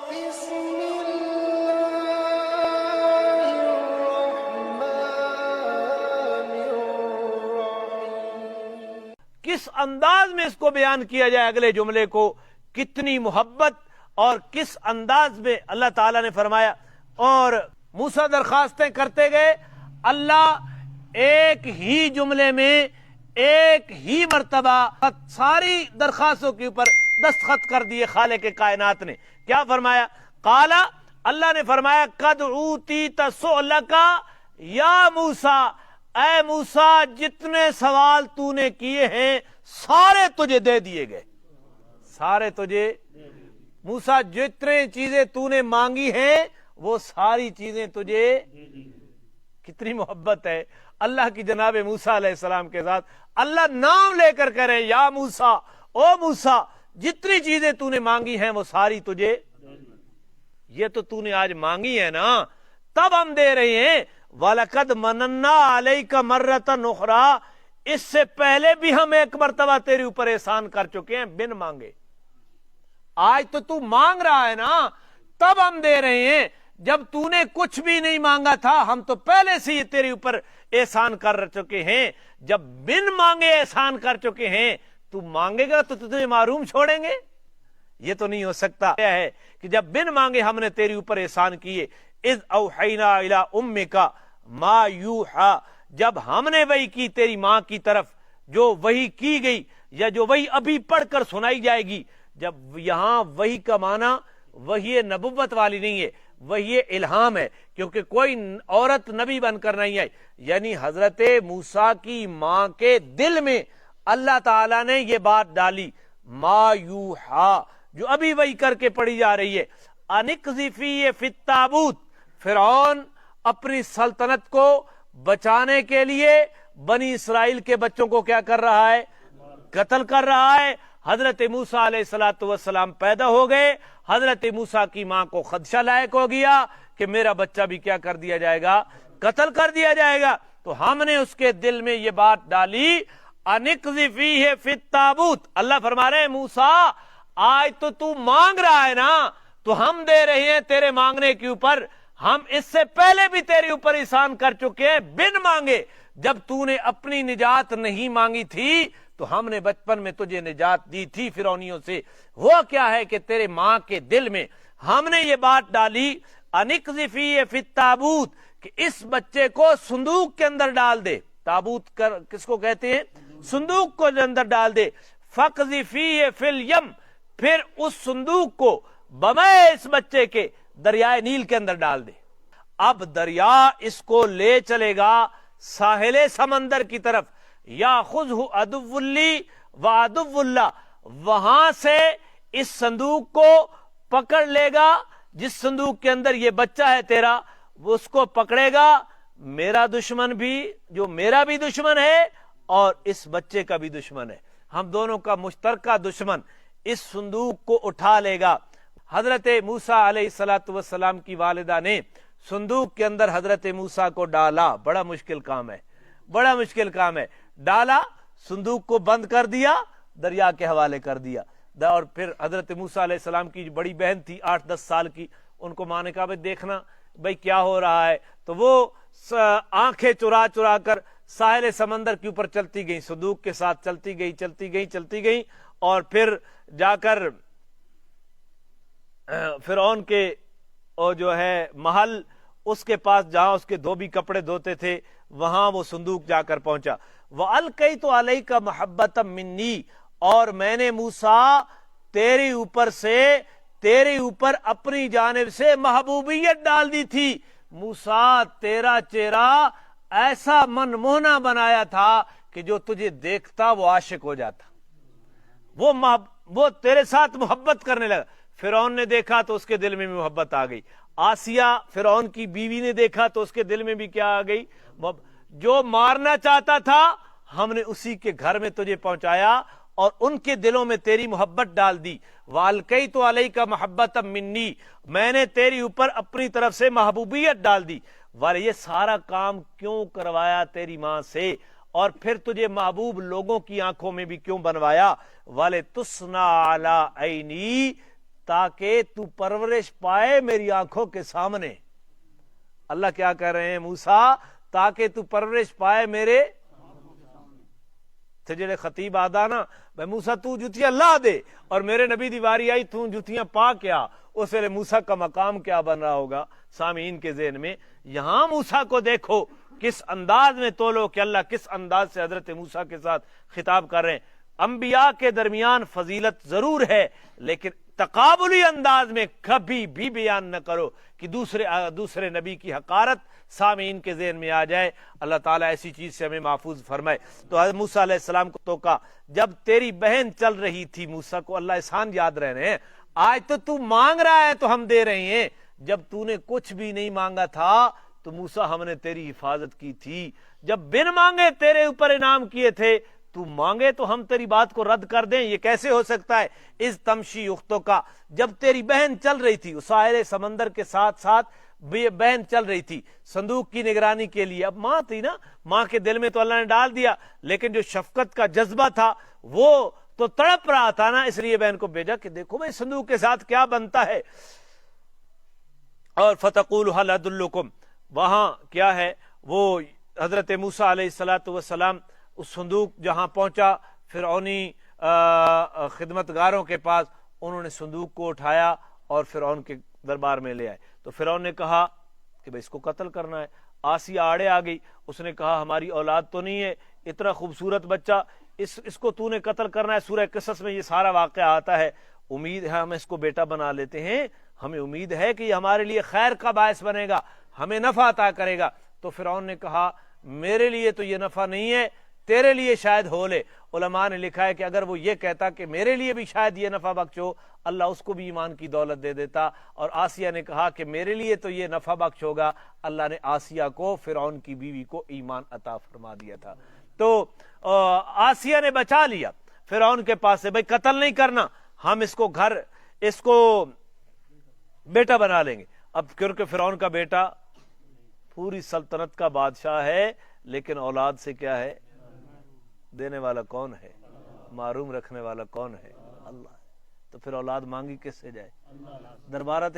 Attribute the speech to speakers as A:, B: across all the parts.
A: کس انداز میں اس کو بیان کیا جائے اگلے جملے کو، کتنی محبت اور کس انداز میں اللہ تعالیٰ نے فرمایا. اور موسیٰ درخواستیں کرتے گئے، اللہ ایک ہی جملے میں ایک ہی مرتبہ ساری درخواستوں کے اوپر دستخط کر دیے خالق کائنات نے. کیا فرمایا؟ قالا، اللہ نے فرمایا قد اوتیت سؤلک یا موسیٰ، اے موسیٰ جتنے سوال تو نے کیے ہیں سارے تجھے دے دیے گئے. سارے تجھے، موسیٰ جتنے چیزیں تو نے مانگی ہیں وہ ساری چیزیں تجھے. کتنی محبت ہے اللہ کی جناب موسیٰ علیہ السلام کے ساتھ. اللہ نام لے کر کہہ رہے ہیں یا موسیٰ، او موسیٰ جتنی چیزیں تو نے مانگی ہیں وہ ساری تجھے. یہ تو نے آج مانگی ہے نا، تب ہم دے رہے ہیں. وَلَقَدْ مَنَنَّا عَلَيْكَ مَرَّةً أُخْرَىٰ، اس سے پہلے بھی ہم ایک مرتبہ تیرے اوپر احسان کر چکے ہیں بن مانگے. آج تو مانگ رہا ہے نا، تب ہم دے رہے ہیں. جب تو نے کچھ بھی نہیں مانگا تھا ہم تو پہلے سے ہی تیرے اوپر احسان کر چکے ہیں. جب بن مانگے احسان کر چکے ہیں، تو مانگے گا تو تجھے محروم چھوڑیں گے؟ یہ تو نہیں ہو سکتا. کیا ہے کہ جب بن مانگے ہم نے تیرے اوپر احسان کیے. اذ اوحینا الی امک ما یوحی، جب ہم نے وحی کی تیری ماں کی طرف جو وحی کی گئی یا جو وحی ابھی پڑھ کر سنائی جائے گی. جب یہاں وحی کا معنی وحی نبوت والی نہیں ہے، وحی الہام ہے، کیونکہ کوئی عورت نبی بن کر نہیں آئی. یعنی حضرت موسیٰ کی ماں کے دل میں اللہ تعالیٰ نے یہ بات ڈالی ما یوحی، جو ابھی وحی کر کے پڑھی جا رہی ہے. انقذفی فی التابوت، فرعون اپنی سلطنت کو بچانے کے لیے بنی اسرائیل کے بچوں کو کیا کر رہا ہے؟ قتل کر رہا ہے. حضرت موسیٰ علیہ السلام پیدا ہو گئے. حضرت موسیٰ کی ماں کو خدشہ لاحق ہو گیا کہ میرا بچہ بھی کیا کر دیا جائے گا؟ قتل کر دیا جائے گا. تو ہم نے اس کے دل میں یہ بات ڈالی انقذفی فی التابوت. اللہ فرما رہے ہیں موسیٰ آج تو مانگ رہا ہے نا، تو ہم دے رہے ہیں تیرے مانگنے کے اوپر. ہم اس سے پہلے بھی تیرے اوپر احسان کر چکے ہیں بن مانگے. جب تو نے اپنی نجات نہیں مانگی تھی تو ہم نے بچپن میں تجھے نجات دی تھی فرعونیوں سے. وہ کیا ہے کہ تیرے ماں کے دل میں ہم نے یہ بات ڈالی انقذفی فی التابوت، کہ اس بچے کو صندوق کے اندر ڈال دے. تابوت کس کو کہتے ہیں؟ صندوق کو اندر ڈال دے. فقذفی فی الیم، پھر اس صندوق کو بمائے اس بچے کے دریائے نیل کے اندر ڈال دے. اب دریا اس کو لے چلے گا ساحل سمندر کی طرف. یاخذہ عدو لی و عدو اللہ، وہاں سے اس صندوق کو پکڑ لے گا. جس صندوق کے اندر یہ بچہ ہے تیرا، وہ اس کو پکڑے گا میرا دشمن بھی، جو میرا بھی دشمن ہے اور اس بچے کا بھی دشمن ہے. ہم دونوں کا مشترکہ دشمن اس صندوق کو اٹھا لے گا. حضرت موسیٰ علیہ السلام کی والدہ نے صندوق کے اندر حضرت موسیٰ کو ڈالا. بڑا مشکل کام ہے، بڑا مشکل کام ہے. ڈالا، صندوق کو بند کر دیا، دریا کے حوالے کر دیا. اور پھر حضرت موسیٰ علیہ السلام کی بڑی بہن تھی 8-10 سال کی، ان کو ماں نے کہا بھائی دیکھنا بھائی کیا ہو رہا ہے. تو وہ آنکھیں چرا چرا کر ساحل سمندر کے اوپر چلتی گئی، صندوق کے ساتھ چلتی گئی چلتی گئی چلتی گئی. اور پھر جا کر فرعون کے جو ہے محل، اس کے پاس جہاں اس کے دھوبی کپڑے دھوتے تھے، وہاں وہ صندوق جا کر پہنچا. وَأَلْقَيْتُ عَلَيْكَ مَحَبَّةً مِّنِّي، اور میں نے موسیٰ تیرے اوپر سے، تیرے اوپر اپنی جانب سے محبوبیت ڈال دی تھی. موسیٰ تیرا چہرہ ایسا منموہنا بنایا تھا کہ جو تجھے دیکھتا وہ عاشق ہو جاتا، وہ تیرے ساتھ محبت کرنے لگا. فرعون نے دیکھا تو اس کے دل میں بھی محبت آ گئی. آسیہ فرعون کی بیوی نے دیکھا تو اس کے دل میں بھی کیا آ گئی؟ جو مارنا چاہتا تھا ہم نے اسی کے گھر میں تجھے پہنچایا اور ان کے دلوں میں تیری محبت ڈال دی. وَأَلْقَيْتُ عَلَيْكَ مَحَبَّةً مِّنِّي، میں نے تیری اوپر اپنی طرف سے محبوبیت ڈال دی. والے یہ سارا کام کیوں کروایا تیری ماں سے، اور پھر تجھے محبوب لوگوں کی آنکھوں میں بھی کیوں بنوایا؟ وَلِتُصْنَعَ عَلَىٰ عَيْنِي، تاکہ تو پرورش پائے میری آنکھوں کے سامنے. اللہ کیا کہہ رہے ہیں؟ موسیٰ تاکہ تو پرورش پائے میرے تے جڑے خطیب آدھا نا بھائی موسیٰ تو جتیاں لا دے اور میرے نبی دی واری آئی تو جتیاں پا کیا، اس ویلے موسیٰ کا مقام کیا بن رہا ہوگا سامعین کے ذہن میں. یہاں موسیٰ کو دیکھو کس انداز میں تولو کہ اللہ کس انداز سے حضرت موسیٰ کے ساتھ خطاب کر رہے ہیں. انبیاء کے درمیان فضیلت ضرور ہے لیکن تقابلی انداز میں کبھی بھی بیان نہ کرو کہ دوسرے نبی کی حقارت سامعین کے ذہن میں آ جائے. اللہ تعالیٰ ایسی چیز سے ہمیں محفوظ فرمائے. تو حضرت موسیٰ علیہ السلام کو تو کہا جب تیری بہن چل رہی تھی، موسیٰ کو اللہ احسان یاد رہ رہے ہیں، آج تو مانگ رہا ہے تو ہم دے رہے ہیں، جب تو نے کچھ بھی نہیں مانگا تھا تو موسیٰ ہم نے تیری حفاظت کی تھی، جب بن مانگے تیرے اوپر انعام کیے تھے، تو مانگے تو ہم تیری بات کو رد کر دیں؟ یہ کیسے ہو سکتا ہے؟ اس تمشی اختوں کا، جب تیری بہن چل رہی تھی ساحل سمندر کے ساتھ ساتھ بہن چل رہی تھی صندوق کی نگرانی کے لیے. اب ماں تھی نا، ماں کے دل میں تو اللہ نے ڈال دیا، لیکن جو شفقت کا جذبہ تھا وہ تو تڑپ رہا تھا نا، اس لیے بہن کو بھیجا کہ دیکھو بھائی صندوق کے ساتھ کیا بنتا ہے. اور فتقول هل ادلکم، وہاں کیا ہے وہ حضرت موسیٰ علیہ السلام اس صندوق جہاں پہنچا فرعونی خدمتگاروں کے پاس، انہوں نے صندوق کو اٹھایا اور فرعون کے دربار میں لے آئے. تو فرعون نے کہا کہ بھئی اس کو قتل کرنا ہے. آسیہ آڑے آ گئی، اس نے کہا ہماری اولاد تو نہیں ہے، اتنا خوبصورت بچہ، اس کو تو نے قتل کرنا ہے. سورہ قصص میں یہ سارا واقعہ آتا ہے. امید ہے ہم اس کو بیٹا بنا لیتے ہیں، ہمیں امید ہے کہ یہ ہمارے لیے خیر کا باعث بنے گا، ہمیں نفع عطا کرے گا. تو فرعون نے کہا میرے لیے تو یہ نفع نہیں ہے، تیرے لیے شاید ہو لے. علماء نے لکھا ہے کہ اگر وہ یہ کہتا کہ میرے لیے بھی شاید یہ نفع بخش ہو، اللہ اس کو بھی ایمان کی دولت دے دیتا. اور آسیہ نے کہا کہ میرے لیے تو یہ نفع بخش ہوگا، اللہ نے آسیہ کو فرعون کی بیوی کو ایمان عطا فرما دیا تھا. تو آسیہ نے بچا لیا فرعون کے پاس سے، بھئی قتل نہیں کرنا، ہم اس کو بیٹا بنا لیں گے. اب کیونکہ فرعون کا بیٹا پوری سلطنت کا بادشاہ ہے، لیکن اولاد سے کیا ہے؟ دینے والا کون ہے؟ محروم رکھنے والا کون ہے؟ اللہ. تو پھر اولاد مانگی کس سے جائے؟ دربارات.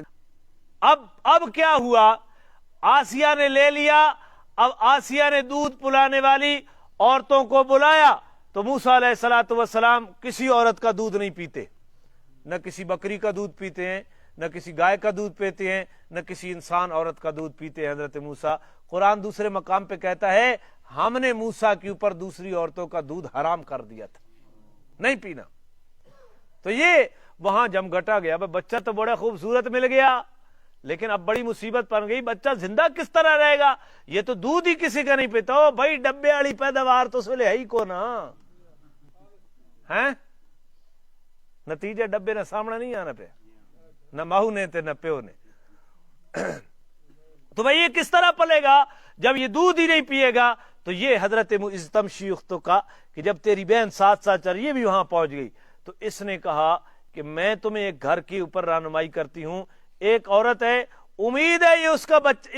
A: اب کیا ہوا؟ آسیہ نے لے لیا. اب آسیہ نے دودھ پلانے والی عورتوں کو بلایا. تو موسیٰ علیہ السلام کسی عورت کا دودھ نہیں پیتے، نہ کسی بکری کا دودھ پیتے ہیں، نہ کسی گائے کا دودھ پیتے ہیں، نہ کسی انسان عورت کا دودھ پیتے ہیں. حضرت موسیٰ، قرآن دوسرے مقام پہ کہتا ہے ہم نے موسیٰ کے اوپر دوسری عورتوں کا دودھ حرام کر دیا تھا، نہیں پینا. تو یہ وہاں جمگٹا گیا. بچہ تو بڑا خوبصورت مل گیا، لیکن اب بڑی مصیبت پڑ گئی. بچہ زندہ کس طرح رہے گا؟ یہ تو دودھ ہی کسی کا نہیں پیتا. او بھائی ڈبے والی پیداوار تو اس ویلے ہے ہی کو نا ہے. نتیجہ ڈبے نہ سامنے نہیں آنا پہ، نہ ماہو نے تے نہ پیو نے. تو بھائی یہ کس طرح پلے گا جب یہ دودھ ہی نہیں پیے گا؟ تو یہ حضرت تمشی اختوں کا کہ جب تیری بہن ساتھ ساتھ چل، یہ بھی وہاں پہنچ گئی. تو اس نے کہا کہ میں تمہیں ایک گھر کے اوپر رہنمائی کرتی ہوں، ایک عورت ہے، امید ہے یہ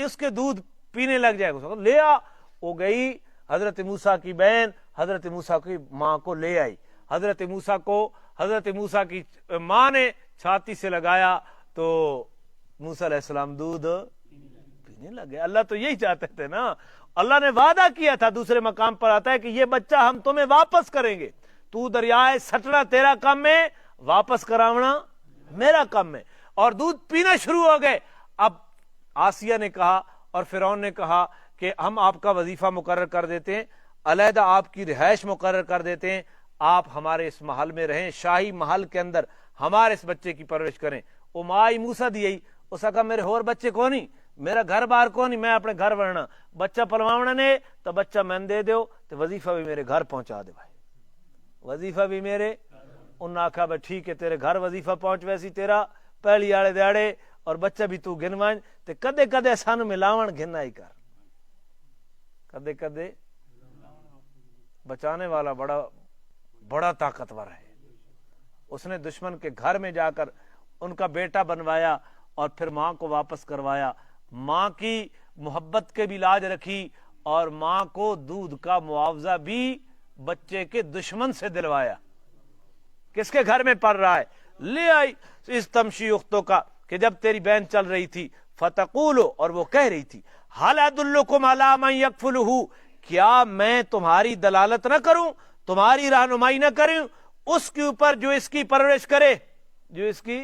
A: اس کے دودھ پینے لگ جائے گا. لے آ. وہ گئی حضرت موسیٰ کی بہن حضرت موسیٰ کی ماں کو لے آئی. حضرت موسیٰ کی ماں نے چھاتی سے لگایا تو موسیٰ علیہ السلام دودھ پینے لگے. اللہ تو یہی چاہتے تھے نا. اللہ نے وعدہ کیا تھا، دوسرے مقام پر آتا ہے کہ یہ بچہ ہم تمہیں واپس کریں گے. تو دریائے سٹنا تیرا کام ہے، واپس کراونا میرا کام ہے. اور دودھ پینا شروع ہو گئے. اب آسیہ نے کہا اور فرعون نے کہا کہ ہم آپ کا وظیفہ مقرر کر دیتے ہیں، علیحدہ آپ کی رہائش مقرر کر دیتے ہیں، آپ ہمارے اس محل میں رہیں، شاہی محل کے اندر ہمارے اس بچے کی پرورش کریں. وہ مائی موسیٰ دی، اس کہا میرے اور بچے کو نہیں، میرا گھر بار کو نہیں، میں اپنے گھر ورنا بچہ پلواونا نے تو بچہ میں دے دیو تو وظیفہ بھی میرے گھر پہنچا دے. بھائی وظیفہ بھی میرے. انہوں نے آکھا بھائی ٹھیک ہے تیرے گھر وظیفہ پہنچ ویسی تیرا پہلی آڑے دیاڑے، اور بچہ بھی تو گنوائیں تے کدے کدے سانو ملاون گھنا ہی کر. کدے کدے بچانے والا بڑا طاقتور ہے. اس نے دشمن کے گھر میں جا کر ان کا بیٹا بنوایا اور پھر ماں کو واپس کروایا. ماں کی محبت کے بھی لاج رکھی اور ماں کو دودھ کا معاوضہ بھی بچے کے دشمن سے دلوایا. کس کے گھر میں پڑ رہا ہے؟ لے آئی اس تمشی اختوں کا کہ جب تیری بہن چل رہی تھی فتقولو اور وہ کہہ رہی تھی حل ادلکم علی من یکفلہ کیا میں تمہاری دلالت نہ کروں تمہاری رہنمائی نہ کروں اس کے اوپر جو اس کی پرورش کرے جو اس کی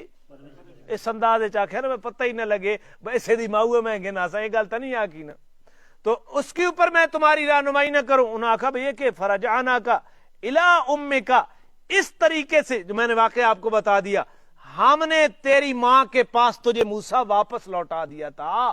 A: اس انداز چاہے نا میں پتہ ہی نہ لگے ایسے دی ماؤ میں گنا سا یہ گل تو نہیں آکی نا تو اس کے اوپر میں تمہاری رہنمائی نہ کروں انہوں نے کہا بھئی کہ فرجعنا کا الی امک اس طریقے سے جو میں نے واقعہ آپ کو بتا دیا ہم نے تیری ماں کے پاس تجھے موسیٰ واپس لوٹا دیا تھا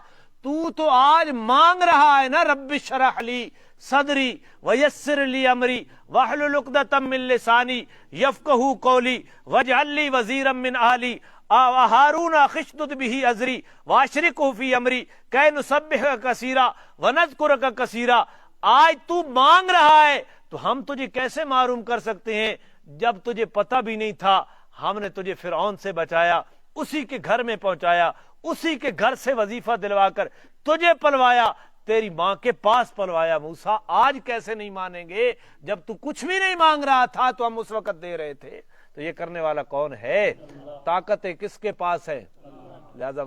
A: تو آج مانگ رہا ہے نا رب اشرح لی صدری ویسر لی امری واحلل عقدۃ من لسانی یفقہوا قولی واجعل لی وزیرا من اہلی ہارون اخشدد بہ ازری واشرکہ فی امری کہ نسبحک کثیرا ونذکرک کثیرا آج تو مانگ رہا ہے تو ہم تجھے کیسے معروم کر سکتے ہیں جب تجھے پتہ بھی نہیں تھا ہم نے تجھے فرعون سے بچایا اسی کے گھر میں پہنچایا اسی کے گھر سے وظیفہ دلوا کر تجھے پلوایا تیری ماں کے پاس پلوایا موسیٰ آج کیسے نہیں مانیں گے جب تو کچھ بھی نہیں مانگ رہا تھا تو ہم اس وقت دے رہے تھے تو یہ کرنے والا کون ہے طاقت کس کے پاس ہے لہذا